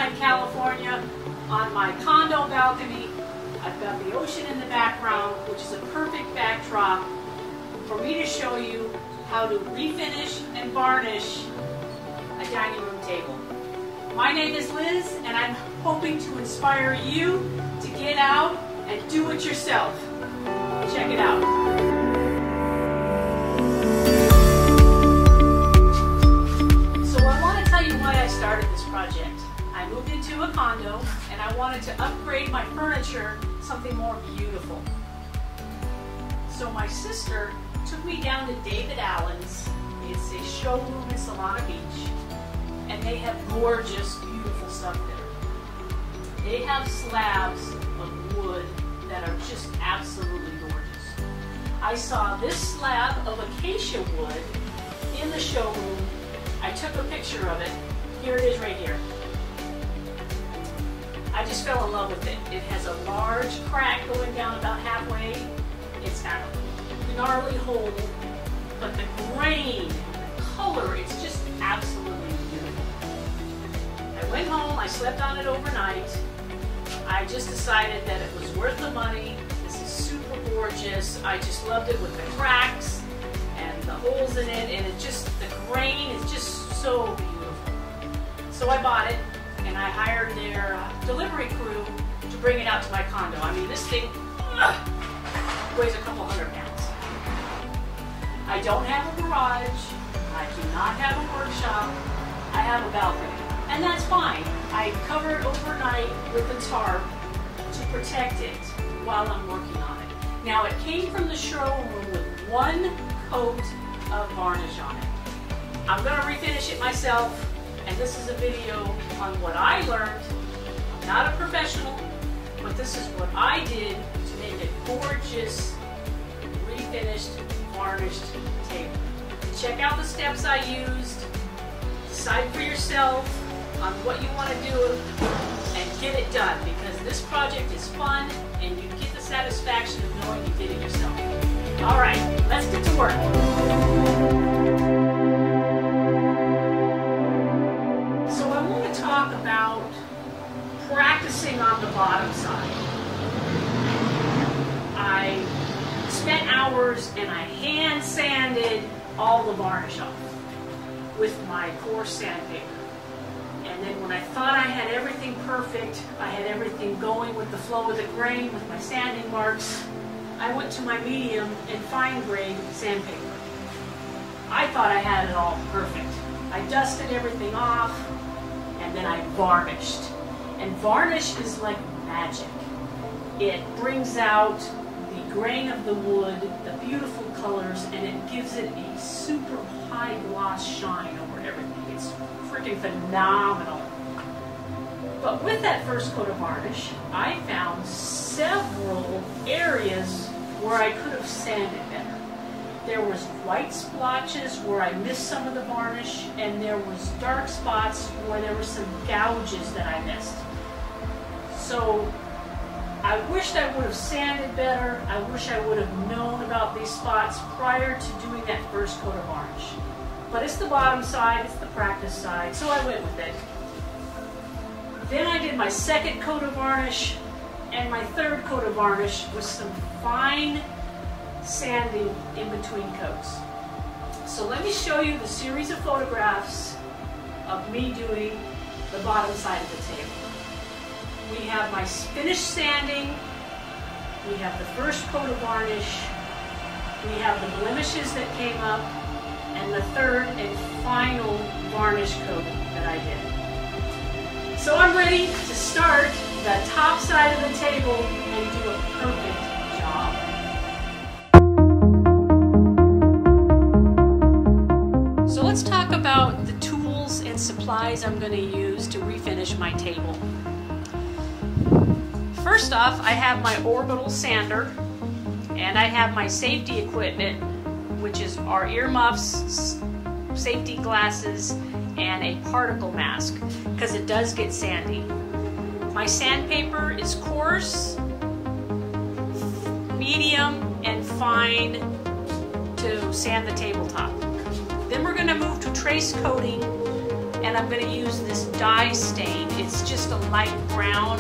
Oceanside, California, on my condo balcony. I've got the ocean in the background, which is a perfect backdrop for me to show you how to refinish and varnish a dining room table. My name is Liz, and I'm hoping to inspire you to get out and do it yourself. Check it out. So I want to tell you why I started this project. I moved into a condo and I wanted to upgrade my furniture to something more beautiful. So my sister took me down to David Allen's. It's a showroom in Solana Beach, and they have gorgeous, beautiful stuff there. They have slabs of wood that are just absolutely gorgeous. I saw this slab of acacia wood in the showroom. I took a picture of it. Here it is right here. I just fell in love with it. It has a large crack going down about halfway. It's got a gnarly hole, but the grain, the color, it's just absolutely beautiful. I went home, I slept on it overnight. I just decided that it was worth the money. This is super gorgeous. I just loved it with the cracks and the holes in it, and the grain is just so beautiful. So I bought it, and I hired their delivery crew to bring it out to my condo. I mean, this thing weighs a couple 100 pounds. I don't have a garage. I do not have a workshop. I have a balcony, and that's fine. I cover it overnight with a tarp to protect it while I'm working on it. Now, it came from the showroom with one coat of varnish on it. I'm going to refinish it myself, and this is a video on what I learned. I'm not a professional, but this is what I did to make a gorgeous, refinished, varnished table. Check out the steps I used. Decide for yourself on what you want to do and get it done, because this project is fun and you get the satisfaction of knowing you did it yourself. All right, let's get to work. So I want to talk about practicing on the bottom side. I spent hours and I hand sanded all the varnish off with my coarse sandpaper. And then when I thought I had everything perfect, I had everything going with the flow of the grain, with my sanding marks, I went to my medium and fine grade sandpaper. I thought I had it all perfect. I dusted everything off, and then I varnished. And varnish is like magic. It brings out the grain of the wood, the beautiful colors, and it gives it a super high gloss shine over everything. It's freaking phenomenal. But with that first coat of varnish, I found several areas where I could have sanded better. There was white splotches where I missed some of the varnish, and there was dark spots where there were some gouges that I missed. So I wished I would have sanded better. I wish I would have known about these spots prior to doing that first coat of varnish. But it's the bottom side, it's the practice side, so I went with it. Then I did my second coat of varnish and my third coat of varnish with some fine sanding in between coats. So let me show you the series of photographs of me doing the bottom side of the table. We have my finished sanding, we have the first coat of varnish, we have the blemishes that came up, and the third and final varnish coat that I did. So I'm ready to start the top side of the table and do a perfect job. So let's talk about the tools and supplies I'm going to use to refinish my table. First off, I have my orbital sander, and I have my safety equipment, which is our earmuffs, safety glasses, and a particle mask, because it does get sandy. My sandpaper is coarse, medium, and fine to sand the tabletop. Then we're going to move to trace coating and I'm going to use this dye stain. It's just a light brown,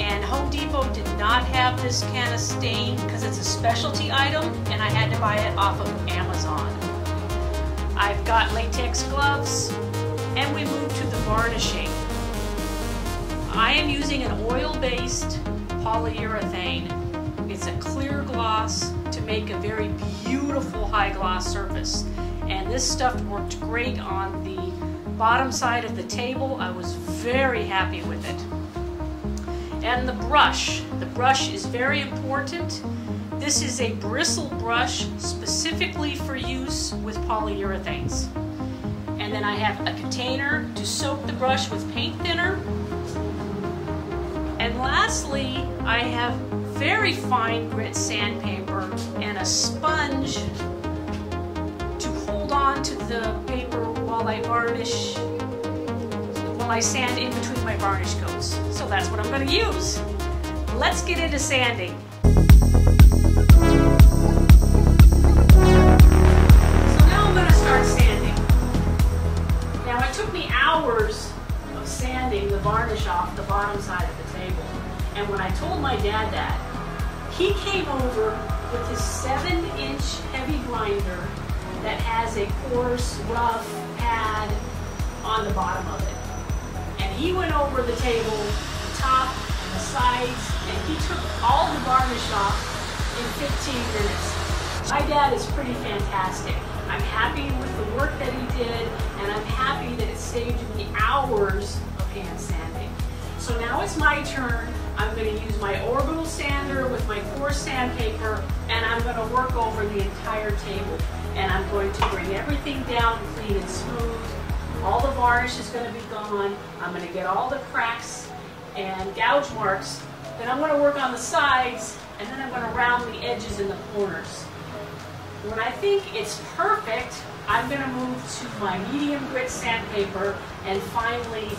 and Home Depot did not have this can of stain because it's a specialty item, and I had to buy it off of Amazon. I've got latex gloves, and we move to the varnishing. I am using an oil-based polyurethane. It's a clear gloss to make a very beautiful high gloss surface. And this stuff worked great on the bottom side of the table. I was very happy with it. And the brush is very important. This is a bristle brush specifically for use with polyurethanes. And then I have a container to soak the brush with paint thinner. And lastly, I have very fine grit sandpaper and a sponge to hold on to the paper while I varnish, while I sand in between my varnish coats. So that's what I'm going to use. Let's get into sanding. So now I'm going to start sanding. Now it took me hours of sanding the varnish off the bottom side of the table. And when I told my dad that, he came over with his 7-inch heavy grinder that has a coarse, rough pad on the bottom of it. And he went over the table, the top and the sides, and he took all the varnish off in 15 minutes. My dad is pretty fantastic. I'm happy with the work that he did, and I'm happy that it saved me hours of hand sanding. So now it's my turn. I'm going to use my orbital sander with my coarse sandpaper, and I'm going to work over the entire table. And I'm going to bring everything down clean and smooth. All the varnish is going to be gone. I'm going to get all the cracks and gouge marks. Then I'm going to work on the sides, and then I'm going to round the edges and the corners. When I think it's perfect, I'm going to move to my medium grit sandpaper and finally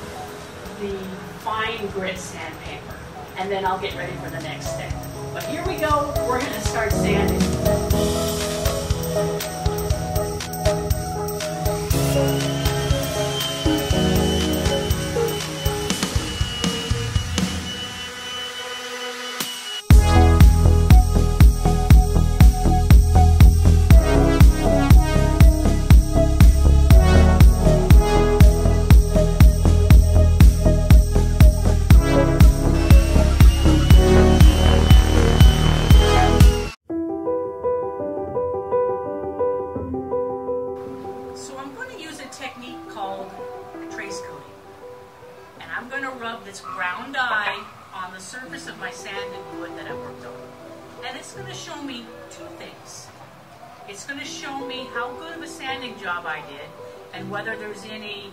the fine grit sandpaper. And then I'll get ready for the next step. But here we go, we're going to start sanding. This brown dye on the surface of my sanded wood that I worked on. And it's going to show me two things. It's going to show me how good of a sanding job I did and whether there's any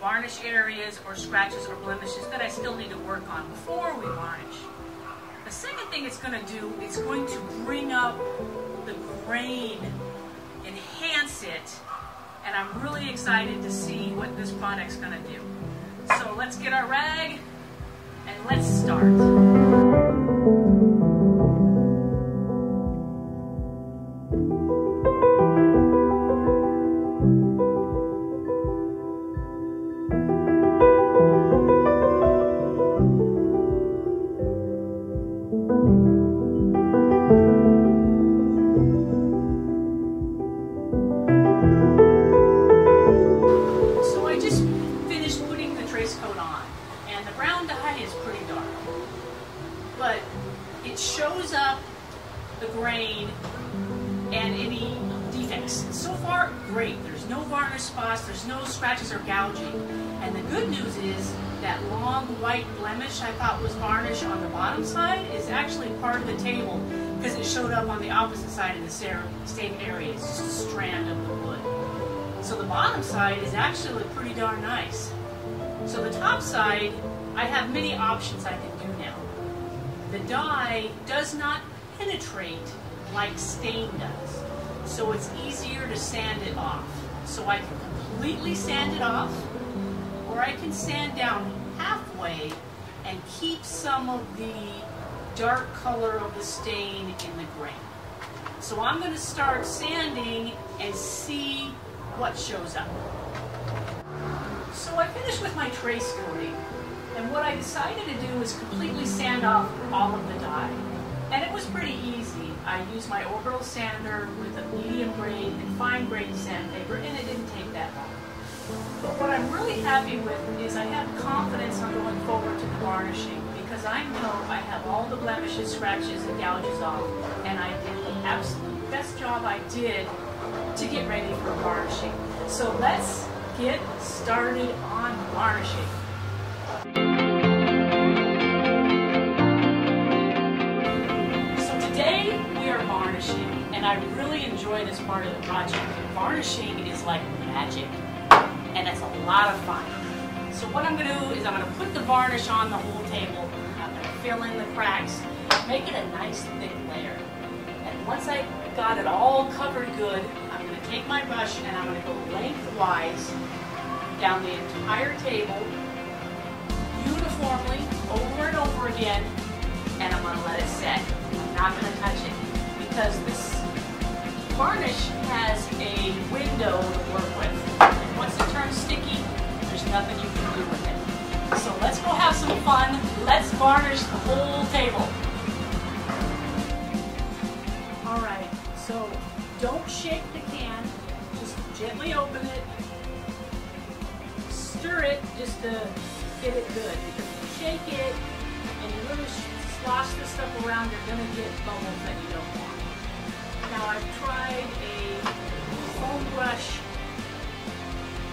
varnish areas or scratches or blemishes that I still need to work on before we varnish. The second thing it's going to do, it's going to bring up the grain, enhance it, and I'm really excited to see what this product's going to do. So let's get our rag and let's start. But it shows up the grain and any defects. So far, great. There's no varnish spots, there's no scratches or gouging. And the good news is that long white blemish I thought was varnish on the bottom side is actually part of the table because it showed up on the opposite side of the same area. It's just a strand of the wood. So the bottom side is actually pretty darn nice. So the top side, I have many options I can do now. The dye does not penetrate like stain does, so it's easier to sand it off. So I can completely sand it off, or I can sand down halfway and keep some of the dark color of the stain in the grain. So I'm going to start sanding and see what shows up. So I finished with my trace coating, and what I decided to do is completely sand off all of the dye. And it was pretty easy. I used my orbital sander with a medium grade and fine grade sandpaper, and it didn't take that long. But what I'm really happy with is I have confidence on going forward to the varnishing, because I know I have all the blemishes, scratches, and gouges off, and I did the absolute best job I did to get ready for varnishing. So let's get started on varnishing. So today we are varnishing, and I really enjoy this part of the project. Varnishing is like magic, and it's a lot of fun. So what I'm going to do is I'm going to put the varnish on the whole table. I'm going to fill in the cracks, make it a nice thick layer. And once I got it all covered good, I'm going to take my brush and I'm going to go lengthwise down the entire table, uniformly, over and over again, and I'm going to let it set. I'm not going to touch it, because this varnish has a window to work with. And once it turns sticky, there's nothing you can do with it. So let's go have some fun. Let's varnish the whole table. Alright, so don't shake the can, just gently open it, stir it just to get it good, because if you shake it and you really slosh the stuff around, you're going to get bubbles that you don't want. Now I've tried a foam brush,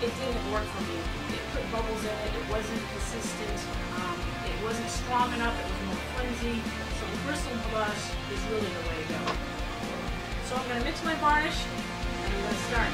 it didn't work for me. It put bubbles in it, it wasn't consistent, it wasn't strong enough, it was more flimsy, so the bristle brush is really the way to go. So I'm going to mix my varnish, and I'm going to start.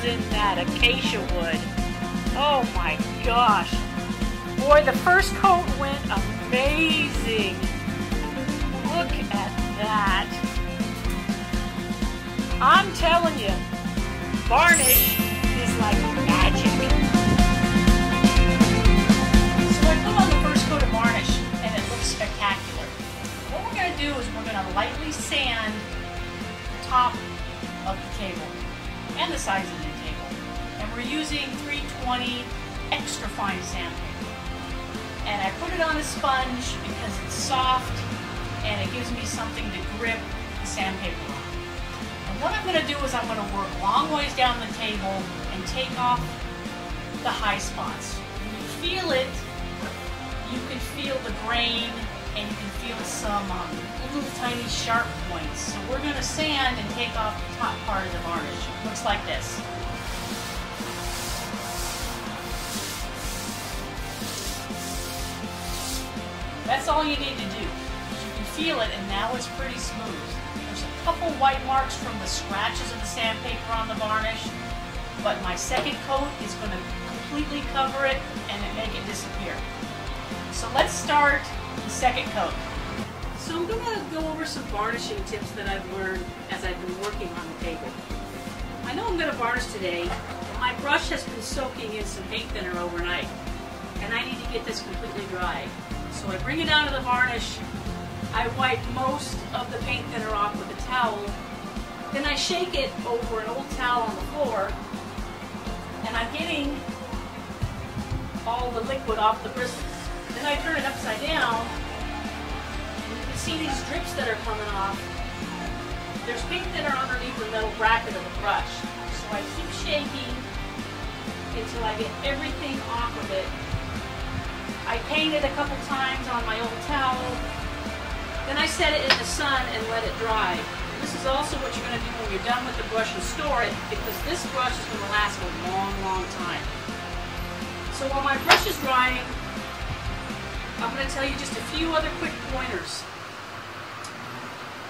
In that acacia wood. Oh my gosh. Boy, the first coat went amazing. Look at that. I'm telling you, varnish is like magic. So I put on the first coat of varnish and it looks spectacular. What we're going to do is we're going to lightly sand the top of the table and the sides of the table. And we're using 320 extra fine sandpaper. And I put it on a sponge because it's soft and it gives me something to grip the sandpaper on. And what I'm going to do is I'm going to work long ways down the table and take off the high spots. When you feel it, you can feel the grain and you can feel some little tiny sharp points. So we're going to sand and take off the top part of the varnish. Looks like this. That's all you need to do. You can feel it, and now it's pretty smooth. There's a couple white marks from the scratches of the sandpaper on the varnish, but my second coat is going to completely cover it and make it disappear. So let's start the second coat. So I'm going to go over some varnishing tips that I've learned as I've been working on the table. I know I'm going to varnish today. My brush has been soaking in some paint thinner overnight, and I need to get this completely dry. So I bring it down to the varnish, I wipe most of the paint thinner off with a towel, then I shake it over an old towel on the floor, and I'm getting all the liquid off the bristles. Then I turn it upside down, and you can see these drips that are coming off. There's paint thinner underneath the metal bracket of the brush, so I keep shaking until I get everything off of it. I paint it a couple times on my old towel, then I set it in the sun and let it dry. This is also what you're going to do when you're done with the brush and store it, because this brush is going to last a long, long time. So while my brush is drying, I'm going to tell you just a few other quick pointers.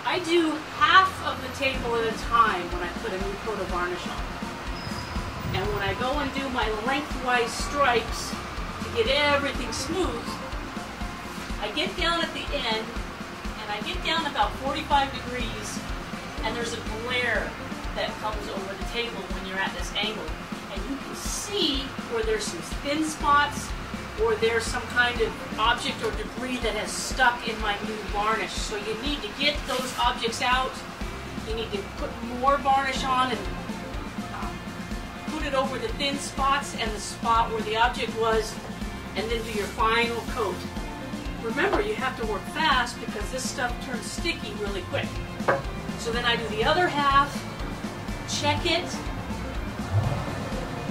I do half of the table at a time when I put a new coat of varnish on. And when I go and do my lengthwise stripes to get everything smooth, I get down at the end, and I get down about 45 degrees, and there's a glare that comes over the table when you're at this angle. And you can see where there's some thin spots, or there's some kind of object or debris that has stuck in my new varnish. So you need to get those objects out. You need to put more varnish on and put it over the thin spots and the spot where the object was, and then do your final coat. Remember, you have to work fast because this stuff turns sticky really quick. So then I do the other half, check it,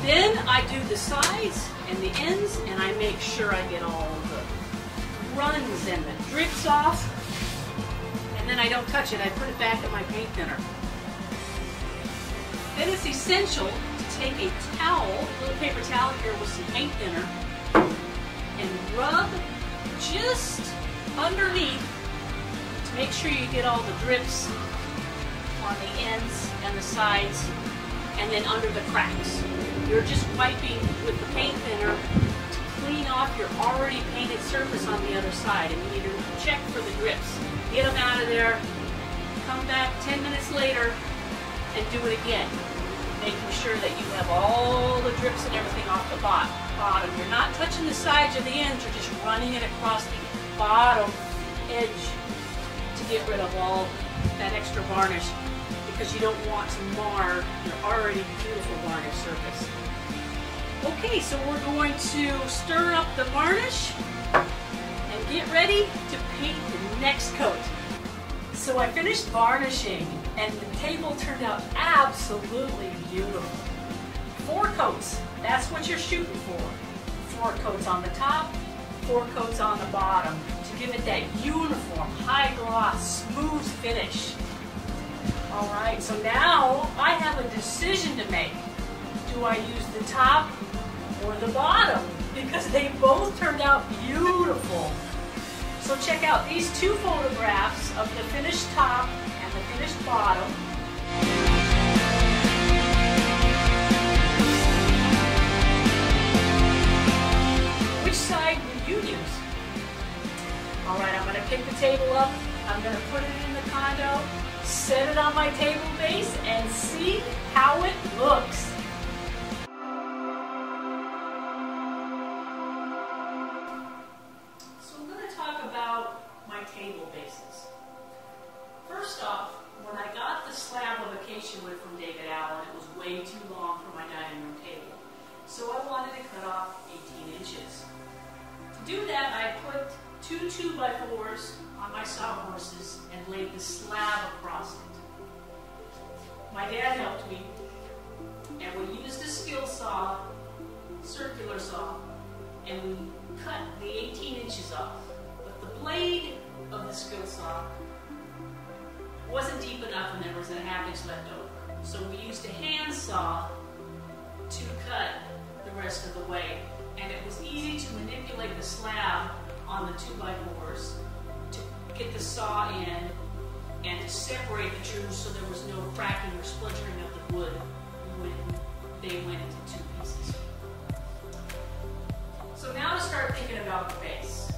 then I do the sides and the ends, and I make sure I get all the runs and the drips off, and then I don't touch it. I put it back in my paint thinner. Then it's essential to take a towel, a little paper towel here with some paint thinner, and rub just underneath to make sure you get all the drips on the ends and the sides, and then under the cracks. You're just wiping with the paint thinner to clean off your already painted surface on the other side, and you need to check for the drips. Get them out of there, come back 10 minutes later, and do it again, making sure that you have all the drips and everything off the bottom. You're not touching the sides or the ends, you're just running it across the bottom edge to get rid of all that extra varnish, because you don't want to mar your already beautiful varnish surface. Okay, so we're going to stir up the varnish and get ready to paint the next coat. So I finished varnishing, and the table turned out absolutely beautiful. 4 coats, that's what you're shooting for. 4 coats on the top, 4 coats on the bottom, to give it that uniform, high gloss, smooth finish. All right, so now I have a decision to make. Do I use the top or the bottom? Because they both turned out beautiful. So check out these 2 photographs of the finished top and the finished bottom. Which side would you use? All right, I'm going to pick the table up. I'm going to put it in the condo, set it on my table base, and see how it looks. So I'm going to talk about my table bases. First off, when I got the slab of Acacia wood from David Allen, it was way too long for my dining room table. So I wanted to cut off 18 inches. To do that, I put 2 2x4s on my sawhorses and laid the slab across it. My dad helped me, and we used a skill saw, circular saw, and we cut the 18 inches off. But the blade of the skill saw wasn't deep enough, and there was a 1/2 inch left over. So we used a hand saw to cut the rest of the way, and it was easy to manipulate the slab on the 2x4s to get the saw in and to separate the grooves so there was no cracking or splintering of the wood when they went into 2 pieces. So now to start thinking about the base.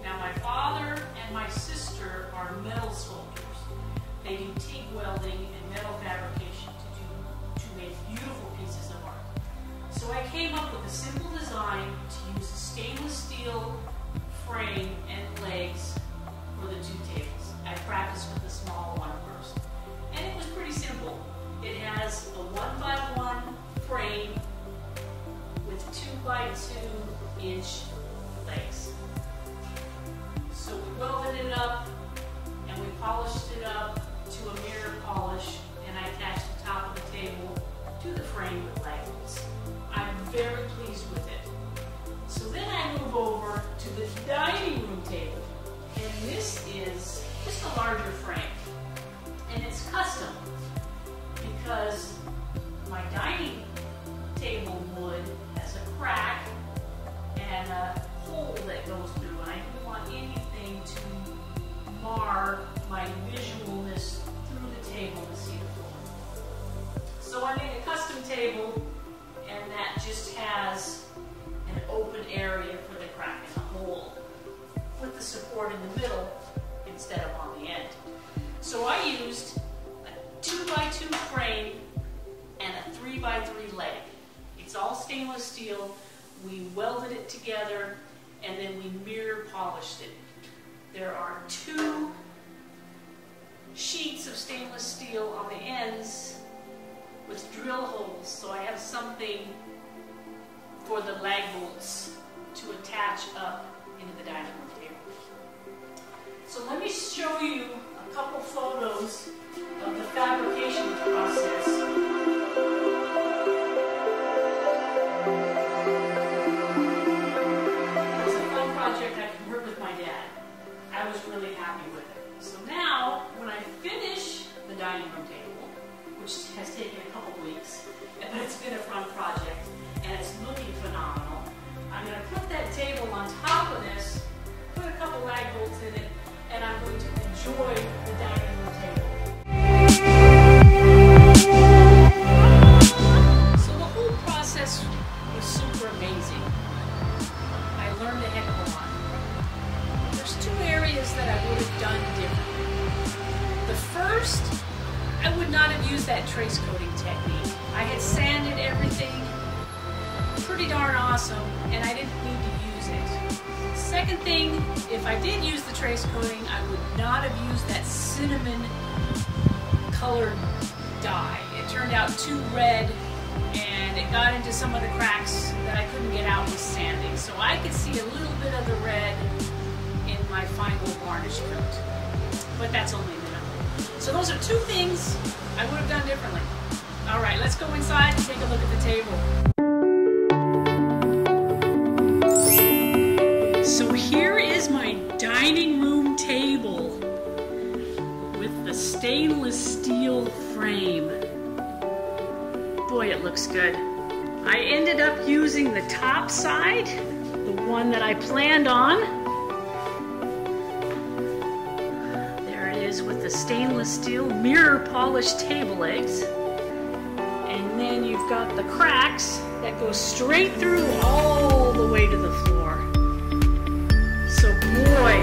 Now my father and my sister are metal sculptors. They do TIG welding and metal fabrication to make beautiful pieces of art. So I came up with a simple design to use a stainless steel frame and legs for the 2 tables. I practiced with the small one first. And it was pretty simple. It has a 1x1 frame with 2x2 inch legs. So we welded it up and we polished it up to a mirror polish, and I attached the top of the table to the frame with legs. I'm very pleased with it. So then I move over to the dining room table, and this is just a larger frame, and it's my visualness through the table to see the floor. So I made a custom table, and that just has an open area for the crack in the hole, with the support in the middle instead of on the end. So I used a 2x2 frame and a 3x3 leg. It's all stainless steel. We welded it together and then we mirror polished it. There are 2 sheets of stainless steel on the ends with drill holes, so I have something for the lag bolts to attach up into the dining room table. So let me show you a couple photos of the fabrication process. It was a fun project. I could work with my dad. I was really happy with it. So now, when I finish the dining room table, which has taken a couple weeks, but it's been a fun project, and it's looking phenomenal, I'm going to put that table on top of this, put a couple lag bolts in it, and I'm going to enjoy the dining room table. So the whole process was super amazing. I learned a heck of a lot. There's 2 areas that I would have done differently. The first, I would not have used that trace coating technique. I had sanded everything pretty darn awesome, and I didn't need to use it. Second thing, if I did use the trace coating, I would not have used that cinnamon colored dye. It turned out too red, and it got into some of the cracks that I couldn't get out with sanding. So I could see a little bit of the red in my final varnish coat, but that's only minimal. So those are 2 things I would have done differently. All right, let's go inside and take a look at the table. So here is my dining room table with the stainless steel frame. Boy, it looks good. I ended up using the top side, the one that I planned on. There it is with the stainless steel mirror polished table legs. And then you've got the cracks that go straight through all the way to the floor. So boy,